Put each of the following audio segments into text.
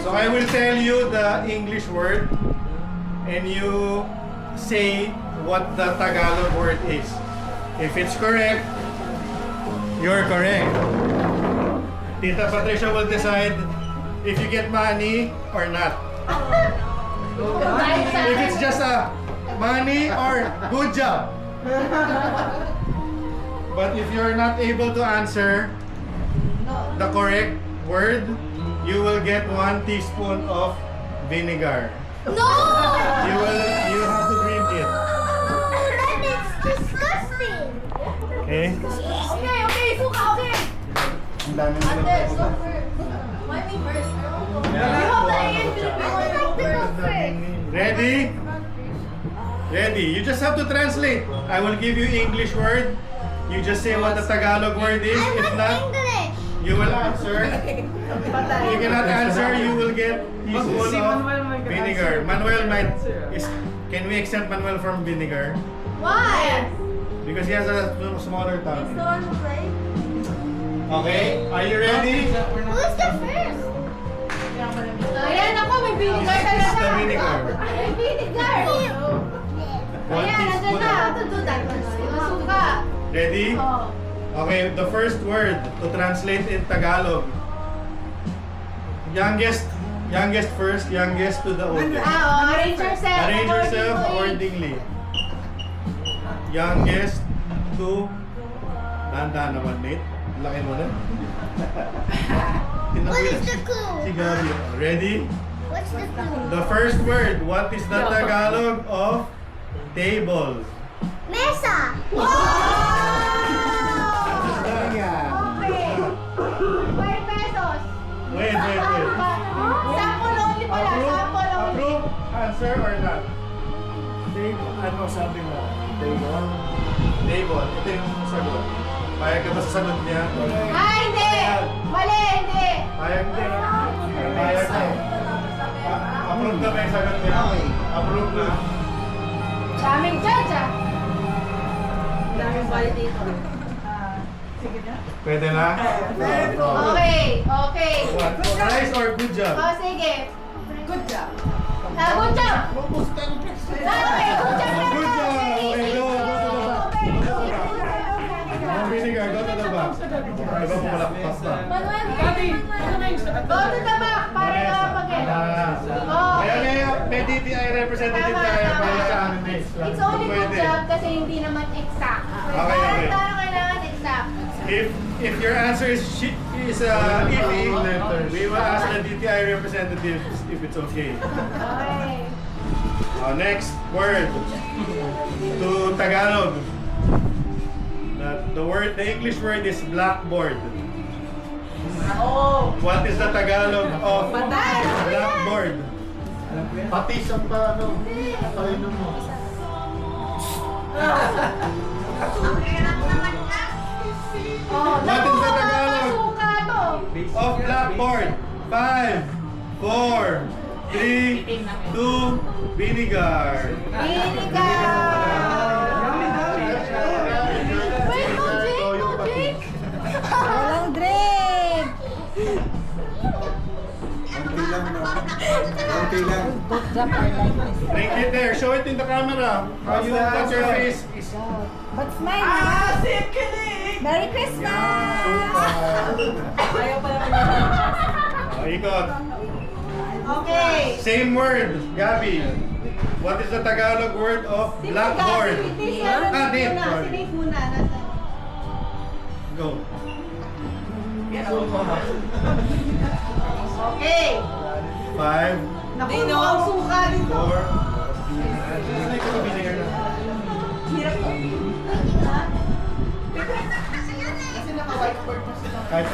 So I will tell you the English word and you say what the Tagalog word is. If it's correct, you're correct. Tita Patricia will decide if you get money or not. If it's just a money or good job. But if you're not able to answer the correct word, you will get 1 teaspoon of vinegar. No! You have to drink it. That is disgusting. Okay? Okay, suka, okay. Ang dami nila. Ate, so first. Why me first? You have the A and B. I would like to go first. Ready? Ready. You just have to translate. I will give you English word. You just say what the Tagalog word is. I If want not, English. you will answer. If you cannot answer, you will get teaspoon of vinegar. Manuel might. Can we exempt Manuel from vinegar? Why? Because he has a smaller tongue. on the plate. Okay? Are you ready? Who's the first? Ayan ako, may vinegar This is the talaga. vinegar. May vinegar. One Ayan, nandun teaspoon. na. How to do that? Yung suka. Ready? Oh. Okay, the first word to translate in Tagalog. Youngest first, youngest to the oldest. Arrange yourself. Arrange yourself accordingly. Youngest to... Dahan-dahan naman, Nate. Laki mo na. What is the clue? Si Gabi. Ready? What's the clue? The first word. What is the Tagalog of table? Mesa. Wow! Okay. 5 pesos. Wait. Sample only pala. Sample only. Approve? Answer or not? Ano sabi mo? Table? Table. Ito yung sagot. Payag ka ba sa sagot niya? Ah, hindi. Mali, hindi. Payag din. Payag na. Approve na ba yung sagot niya? Approve na. Daming judge ah. Daming bali dito. Pwede na? Okay. What? Nice or good job? Oh, sige. Good job. Good job. Okay, good job. Good job. Okay, go to the back. Ang vinegar, go to the back. Diba pumalakpas pa? Manuel, Daddy, ano na yung go to the back para nakapag-get. Oh. Kaya may DTI representative Tama, tayo tama. para sa amin eh. It's only good Pwede. job kasi hindi naman exact. Okay. Tayo kailangan exact. If your answer is iffy, we will ask the DTI representative if it's okay. Okay. Next word to Tagalog. The English word is blackboard. Oh! What is the Tagalog of blackboard? Patis ang pa, ano? Painom mo. Oh, What is the Tagalog suka to. of blackboard? 5, 4, 3, 2, vinegar. Vinegar. Wait, no drink. Walang drink! Konti lang. Good job, I like this. Drink it there. Show it in the camera. How you got your face is. But smile na! Merry Christmas! Ayaw pa naman yun. Ikot. Okay. Same word, Gabi. What is the Tagalog word of blackboard? Ah, Dave. Sorry. Si Dave muna. Nasaan? Go. Okay. 5, Naku, mukhang suka dito. 4. Hirap to. Kahit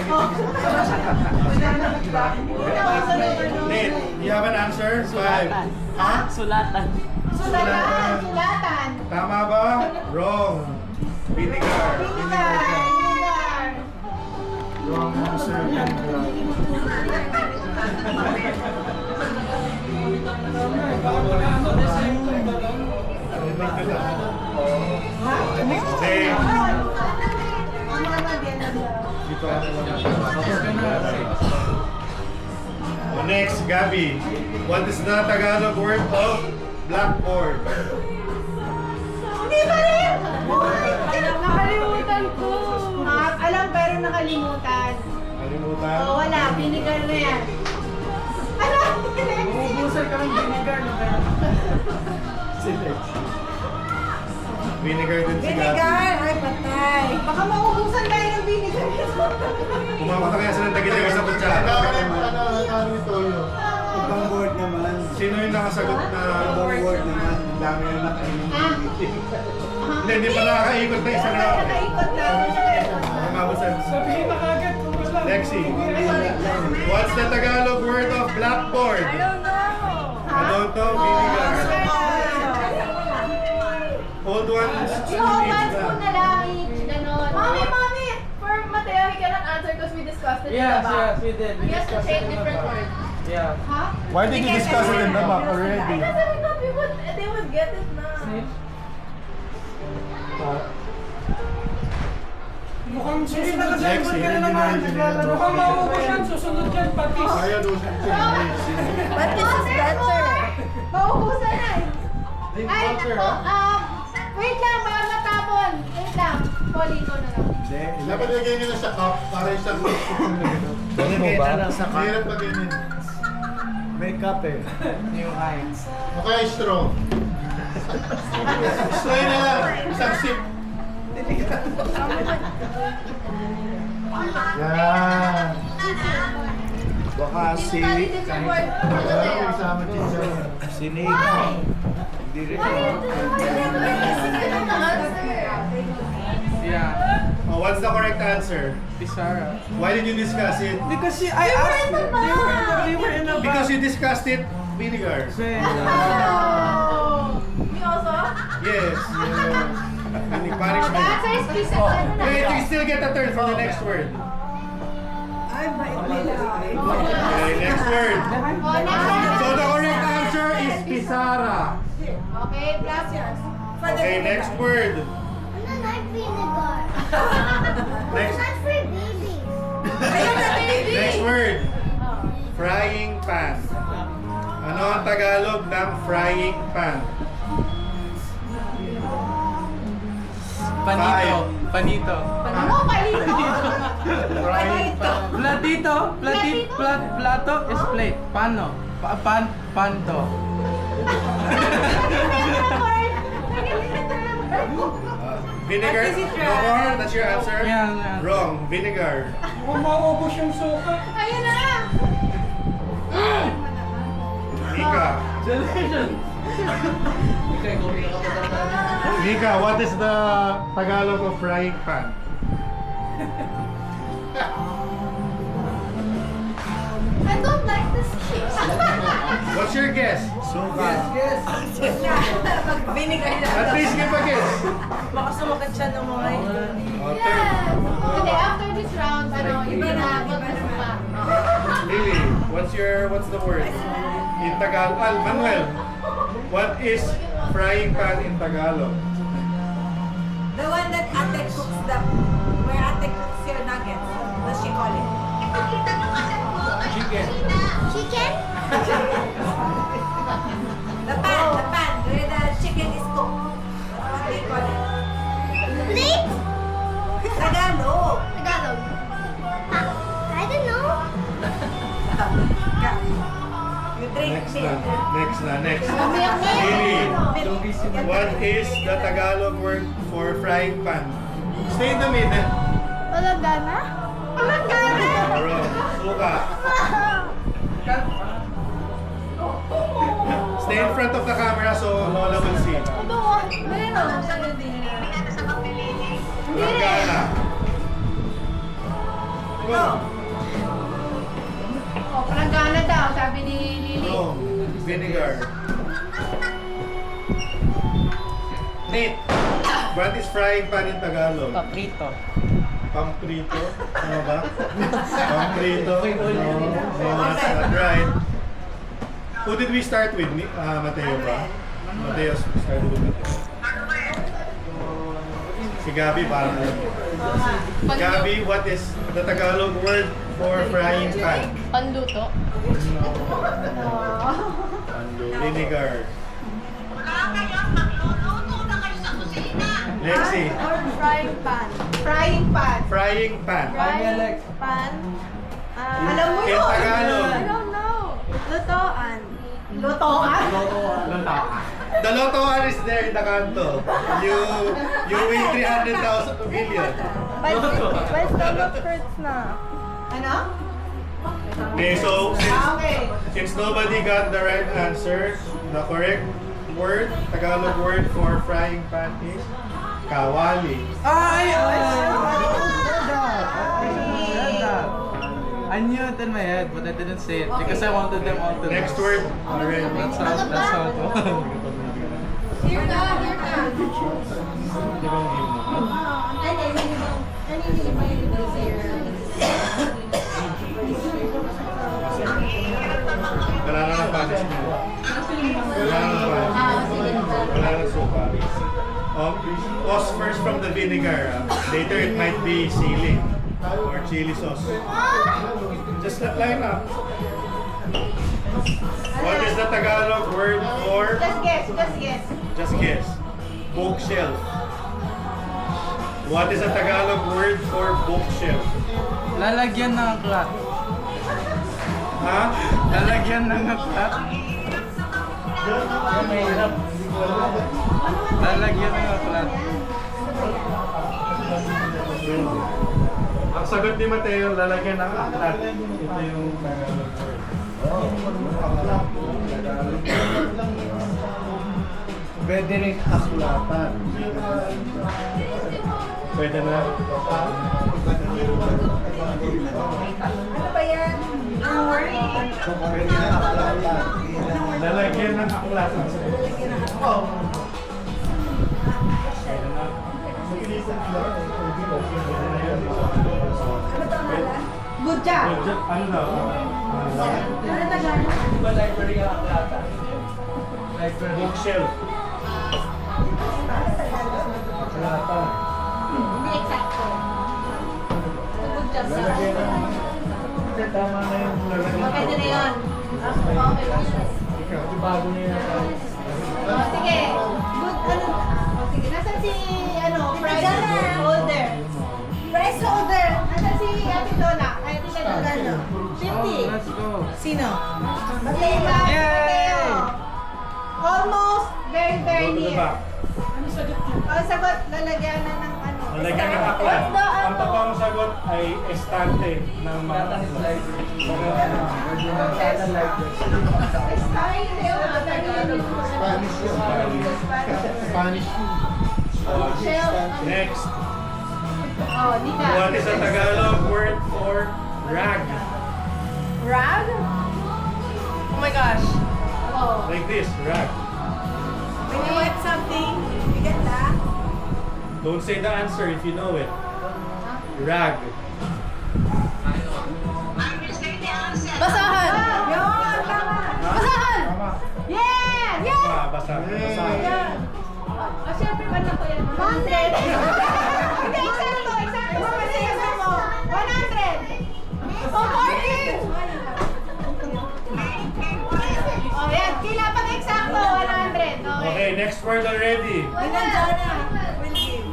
Nate, you have an answer? 5. Ha? Sulatan. Sulatan. Tama ba? Wrong. Vinegar. Vinegar. Wrong answer. Say, Dito ako lang. Next, Gabby. What is the Tagalog word of blackboard? Hindi pa rin! Nakalimutan ko. Alam pero nakalimutan. Kalimutan? Oh, wala. Binigal na yan. Alam! Umubusan ka ng vinegar na kaya. Vinegar din si Gabby. Binigal! Ay, patay. Baka maubusan tayo ng binigal. Kumamata kaya sila ng tagilay sa kutsara. Ano yung toyo? Ibang word naman. Sino yung nakasagot na... Ibang word naman. Ang dami na nakainom ng meeting. Hindi pa nakakaikot na isang round. Nakaikot na. Kumabusan. Sabihin na kagad kung wala. Lexi. What's the Tagalog word of blackboard? I don't know. Vinegar. Old ones. Once ko na lang each, ganon. Mommy! For Mateo, he cannot answer because we discussed it Yes, in the back. yes, we did. We He has to discussed change it in the different back. words. Yeah. Huh? Why did you discuss it in the back already? Because I thought they would get it na. Mukhang susunod Lexi, yan. Huwag ka na naman. Mukhang maubos yan. Susunod yan, patis. Kaya doon sa But this is better. Maubusan na eh. Drink Ay, water, nako, ha? wait lang, baka matapon. Wait lang. Poli, ikaw na lang. Dapat lagay nila sa cup para isang spoon na gano'n. Ano ba? Sa Mahirap lagay nila. May cup eh. New Heinz. O kaya straw. Straw na lang. Isang sip. Yan. Baka si... Different word. Kaya isama chicharon. Sinika. Hindi rin. Yeah. Oh, what's the correct answer? Pisara. Why did you discuss it? Because I asked them. They were in the back. Because you discussed it, vinegar. Say, Me also? Yes. Any The punishment? answer is piece of Wait, you still get a turn for the next word. Ay, bait nila. Okay, next word. Oh, next So the correct answer is pisara. Okay, plus yours. Okay, next word. I like vinegar. Next, Not for babies. next word. Frying pan. Ano ang Tagalog ng frying pan? panito. Panito. Ano, palito? Frying pan. Platito. Plato is plate. Pano. Panto. Vinegar. No more? That's your answer? Yeah. Wrong. Vinegar. Kung maubos yung suka. Ayun na! Mika. Mika, what is the Tagalog of frying pan? I don't like this cake. What's your guess? Suka. Vinegar na. At least give a guess. Baka sumakat siya ng mga Oh, Yes! third. Okay, after this round, ano, iba na, magkasuka. Lily, what's the word? In Tagalog. Manuel, what is frying pan in Tagalog? The one that Ate cooks where Ate cooks your nuggets. What's she call it? Chicken. Chicken? The pan where the chicken is cooked. What do you call it? Plate? Tagalog. Tagalog. I don't know. You drink Next milk. Next. Milk. Lily, what is the Tagalog word for frying pan? Stay in the middle. Palanggana? Palanggana? Wrong. Suka. Stay in front of the camera so Lola will see. Ano? Meron. Palanggana. Go. Oh, palanggana daw, sabi ni Lily. Wrong. Vinegar. Nate, what is frying pan in Tagalog? Paprito. Pamprito? Ano ba? Pamprito? No, that's not right. Who did we start with? Mateo ba? Mateo started with Mateo. Si Gabi parang alam niya. Gabi, what is the Tagalog word for frying pan? Panluto. Vinegar. Lexi, Or frying pan. Frying pan. frying pan. Frying pan. Alam mo In yun. Tagalog. I don't know. Lutoan. Lutoan. The Lotoan is there in the canto. You win 300,000 million. My stomach hurts na. Ano? Okay, so Okay. since nobody got the right answer, the correct word, Tagalog word for frying pan is kawali. I knew it in my head, but I didn't say it because I wanted them all to know. Next word, already. That's how it was. Here ka, here ka. Wala na ng punishment. Wala na ng punishment. Wala na sopa. Sauce first from the vinegar. Later it might be sili or chili sauce. Just line up. What is the Tagalog word for? Just guess, just guess. Just guess. Bookshelf. What is the Tagalog word for bookshelf? Lalagyan ng aklat. Ha? Lalagyan ng aklat. Lalagyan ng aklat. Ang sagot ni Mateo, lalagyan ng aklat. Ito yung Tagalog word. Pwede rin akulatan. Pwede na. Ano ba yan? Don't worry. Pwede rin akulatan. Lalagyan ng aklat. Good job. Ano daw? Ano Tagalog? Diba library ang aklata? Library. Bookshelf. Aklata. Hindi eksakto. Good job sa Tama na yung lalagyan. Pwede na yun. Okay. Ikaw, bago na yan. Oh, sige. Good, ano? Oh, sige. Nasaan si, prize holder? Prize holder. Nasaan si Ate Donna? Ay, Ate Donna. 50. Let's go. Sino? Mateo. Mateo. Almost very, very Go to the near. back. Ang sagot, lalagyan na ng ano. Lalagyan ng aklat. Ang totoong sagot ay estante ng mga Aklata is aklat. library. Aklata library. Spanish yun. Spanish yun. Next. Oh, Nika. What is a Tagalog word for rag? Rag? Oh my gosh. Oh. Like this, rag. When you want something, you get that. Don't say the answer if you know it. Rag. Basahan! Yun, tama. Basahan! Yes! Yes! Basa. Basa. Oh, syempre, ba na ko yan? 100! Hindi, eksakto, eksakto. Kasi yung mo. 100! Oh, parking! Oh, yan. Kila pag eksakto, 100. Okay, next word already. Nandiyan na. Will give.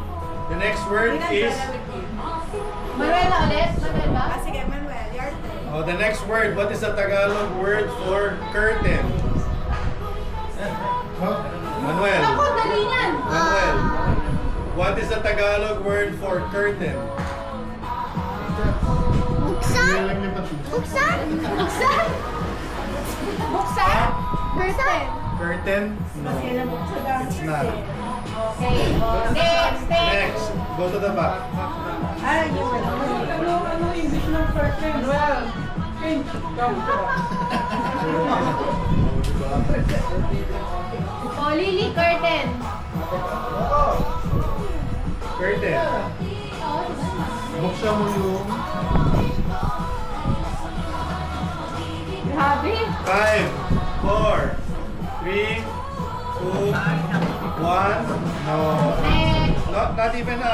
The next word is Manuel na ulit? Manuel ba? Ah, sige, Manuel, your turn. the next word. What is the Tagalog word for curtain? Manuel. Ako, dali yan! Manuel. What is the Tagalog word for curtain? Buksan? Buksan? Buksan? Buksan? Curtain. Curtain? No. It's not. Okay. Next, next. Next. Go to the back. Ah, you will. Ano English ng curtain? Well, pinch. Come. Oh, Lily, curtain. Curtain. Buksan mo yung... Grabe. 5, 4, 3, 2, One. No. Next. Not even a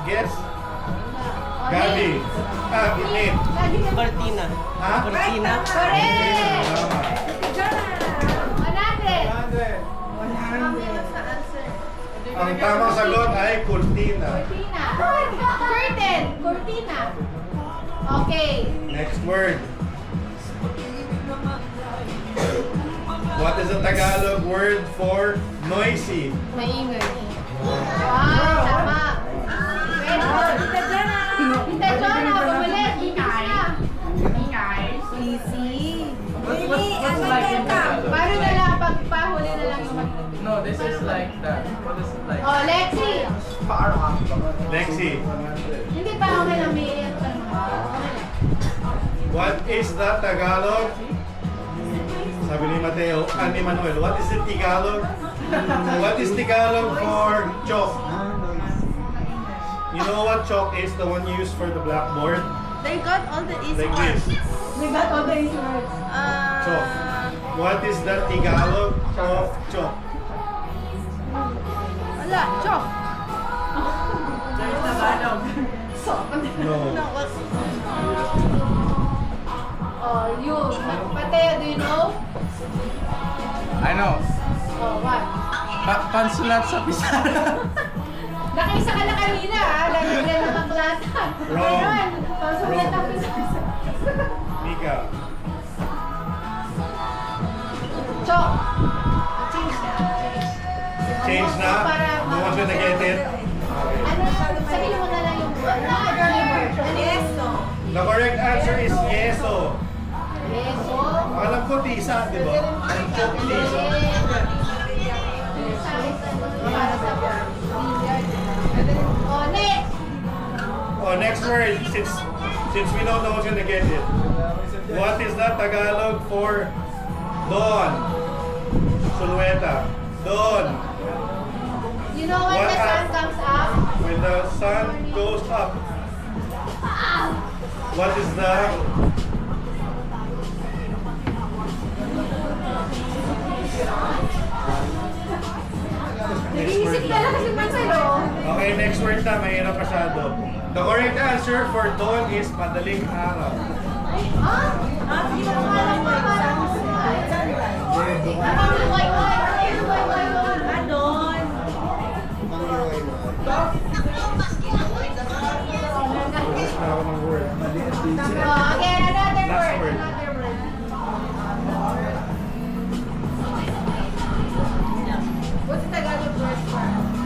guess. Oh, Gabi. next. Nate. Lagi na- Cortina. Ha? Cortina. Correct! Tama. 100. Kami sa answer. Ang tamang sagot ay kurtina. Cortina. Curtain. Cortina. Okay. Next word. What is the Tagalog word for noisy? Maingay. Wow, tama. Very good. Tita Jonah, pabalik. Easy. What's like in Tagalog? Paano na lang pagpahuli na lang yung maglulog? No, this is like that. What is it like? Oh, Lexi. Lexi. Hindi pa okay lang, may iyan pa naman. What is the Tagalog? Sabi ni Mateo, ni Manuel, what is the Tagalog? What is Tagalog for chalk? You know what chalk is? The one used for the blackboard? They got all the easy Like ones. this. We got all the instruments. Chalk. What is the Tagalog of chalk? Wala, chalk. No. No, what? Oh, you. Mateo, do you know? I know. Oh, what? Pansulat sa pisara. Nakaisa ka na kanina, ha? Lagi ka na maklata. Wrong. Ayun, pasulat Wrong. ako. Mika. Chok. Change na. Change na? Para No one's gonna get it? Ano, sabihin mo na lang yung Yes, no. The correct answer is yeso. Yes, so. Alam ko tisa, di ba? Ang chalk tisa. Para sa billiard. Oh, next. Oh, next word, since we know no one's gonna get it. What is the Tagalog for dawn? Sulueta. Dawn. You know when What the sun are- comes up? When the sun goes up. What is the Nag-iisip ka lang kasi Marcelo. Okay, next word na, mahirap masyado. The correct answer for dawn is madaling araw. Ah? Hindi ko alam pa parang Ano?